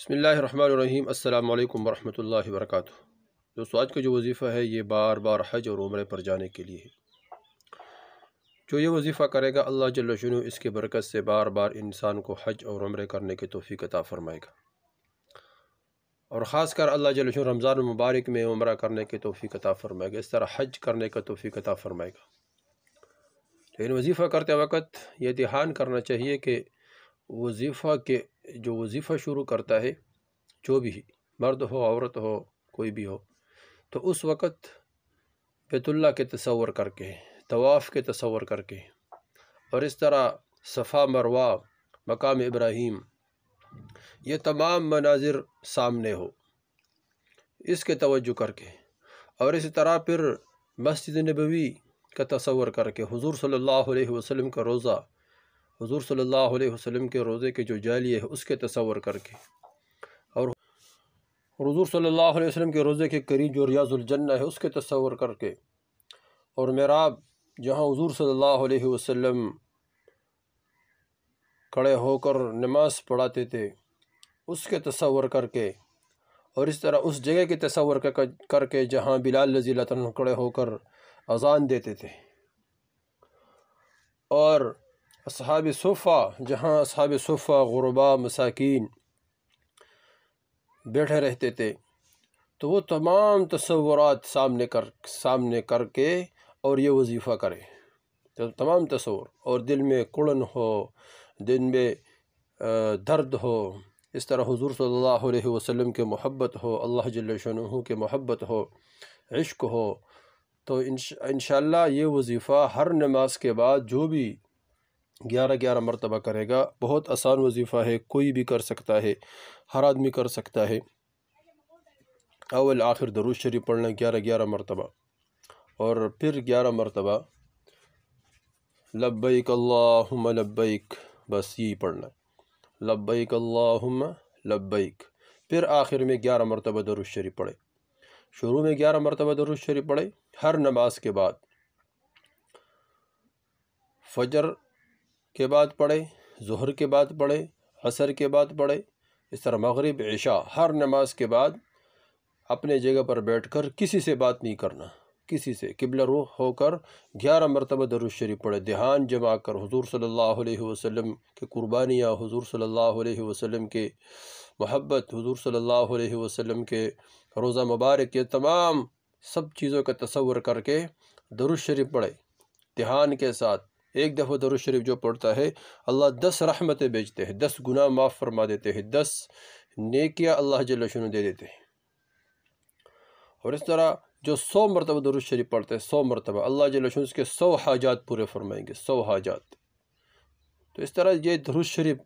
بسم اللہ الرحمن الرحیم۔ السلام علیکم ورحمۃ اللہ وبرکاتہ۔ دوستو، آج کا جو وظیفہ ہے یہ بار بار حج اور عمرے پر جانے کے لیے ہے۔ جو یہ وظیفہ کرے گا اللہ جل شانہ اس کے برکت سے بار بار انسان کو حج اور عمرے کرنے کی توفیق عطا فرمائے گا، اور خاص کر اللہ جل شانہ رمضان المبارک میں عمرہ کرنے کی توفیق عطا فرمائے گا، اس طرح حج کرنے کا توفیق عطا فرمائے گا۔ لیکن وظیفہ کرتے وقت یہ دھیان کرنا چاہیے کہ جو وظیفہ شروع کرتا ہے، جو بھی مرد ہو عورت ہو کوئی بھی ہو، تو اس وقت بیت اللہ کے تصور کر کے، طواف کے تصور کر کے، اور اس طرح صفا مروہ، مقام ابراہیم، یہ تمام مناظر سامنے ہو، اس کے توجہ کر کے، اور اسی طرح پھر مسجد نبوی کا تصور کر کے، حضور صلی اللہ علیہ وسلم کا روضہ، حضور صلی اللہ علیہ وسلم کے روضے کے جو جالیے ہے اس کے تصور کر کے، اور حضور صلی اللہ علیہ وسلم کے روضے کے قریب جو ریاض الجنہ ہے اس کے تصور کر کے، اور محراب جہاں حضور صلی اللہ علیہ وسلم کھڑے ہو کر نماز پڑھاتے تھے اس کے تصور کر کے، اور اس طرح اس جگہ کے تصور کر کے جہاں بلال رضی اللہ عنہ کھڑے ہو کر اذان دیتے تھے، اور اصحاب صفہ جہاں اصحاب صفہ غرباء مساکین بیٹھے رہتے تھے، تو وہ تمام تصورات سامنے کر کے اور یہ وظیفہ کرے، تو تمام تصور، اور دل میں کڑن ہو، دل میں درد ہو، اس طرح حضور صلی اللہ علیہ وسلم کے محبت ہو، اللہ جل شانہ کے محبت ہو، عشق ہو، تو انشاءاللہ یہ وظیفہ ہر نماز کے بعد جو بھی 11 مرتبہ کرے گا، بہت آسان وظیفہ ہے، کوئی بھی کر سکتا ہے، ہر آدمی کر سکتا ہے۔ اول آخر درود شریف پڑھنا 11 مرتبہ، اور پھر 11 مرتبہ لبیک اللہم لبیک، بس یہی پڑھنا، لبیک اللہم لبیک۔ پھر آخر میں 11 مرتبہ درود شریف پڑھے، شروع میں 11 مرتبہ درود شریف پڑھے ہر نماز کے بعد، فجر کے بعد پڑھے، ظہر کے بعد پڑھے، عصر کے بعد پڑھے، اس طرح مغرب عشاء، ہر نماز کے بعد اپنے جگہ پر بیٹھ کر کسی سے بات نہیں کرنا، کسی سے قبلہ رخ ہو کر 11 مرتبہ درود شریف پڑھے، دھیان جما کر حضور صلی اللہ علیہ وسلم کی قربانیاں، حضور صلی اللہ علیہ وسلم کے محبت، حضور صلی اللہ علیہ وسلم کے روضہ مبارک، یہ تمام سب چیزوں کا تصور کر کے درود شریف پڑھے دھیان کے ساتھ۔ ایک دفعہ درود شریف جو پڑھتا ہے اللہ 10 رحمتیں بھیجتے ہیں، 10 گناہ معاف فرما دیتے ہیں، 10 نیکیاں اللہ جل شانہ دے دیتے ہیں، اور اس طرح جو 100 مرتبہ درود شریف پڑھتے ہیں، 100 مرتبہ اللہ جل شانہ اس کے 100 حاجات پورے فرمائیں گے، 100 حاجات۔ تو اس طرح یہ درود شریف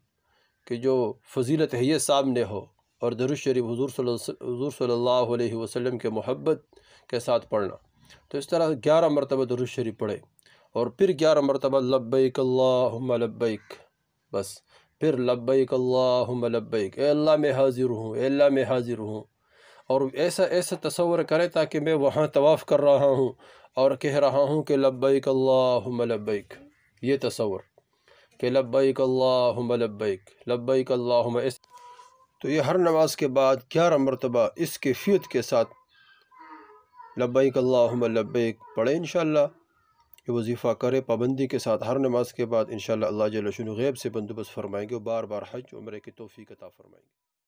کی جو فضیلت ہے یہ سامنے ہو، اور درود شریف حضور صلی اللہ علیہ وسلم کے محبت کے ساتھ پڑھنا، تو اس طرح 11 مرتبہ درود شریف پڑھے، اور پھر 11 مرتبہ لبیک اللہم لبیک، بس پھر لبیک اللہم لبیک، اے اللہ میں حاضر ہوں، اے اللہ میں حاضر ہوں، اور ایسا تصور کرے تاکہ میں وہاں طواف کر رہا ہوں اور کہہ رہا ہوں کہ لبیک اللہم لبیک، یہ تصور کہ لبیک اللہم لبیک، لبیک اللہم، تو یہ ہر نماز کے بعد 11 مرتبہ اس کیفیت کے ساتھ لبیک اللہم لبیک پڑھے، انشاءاللہ یہ وظیفہ کرے پابندی کے ساتھ ہر نماز کے بعد، انشاءاللہ اللہ جل شانہ غیب سے بندوبست فرمائیں گے، بار بار حج عمرے کی توفیق عطا فرمائیں گے۔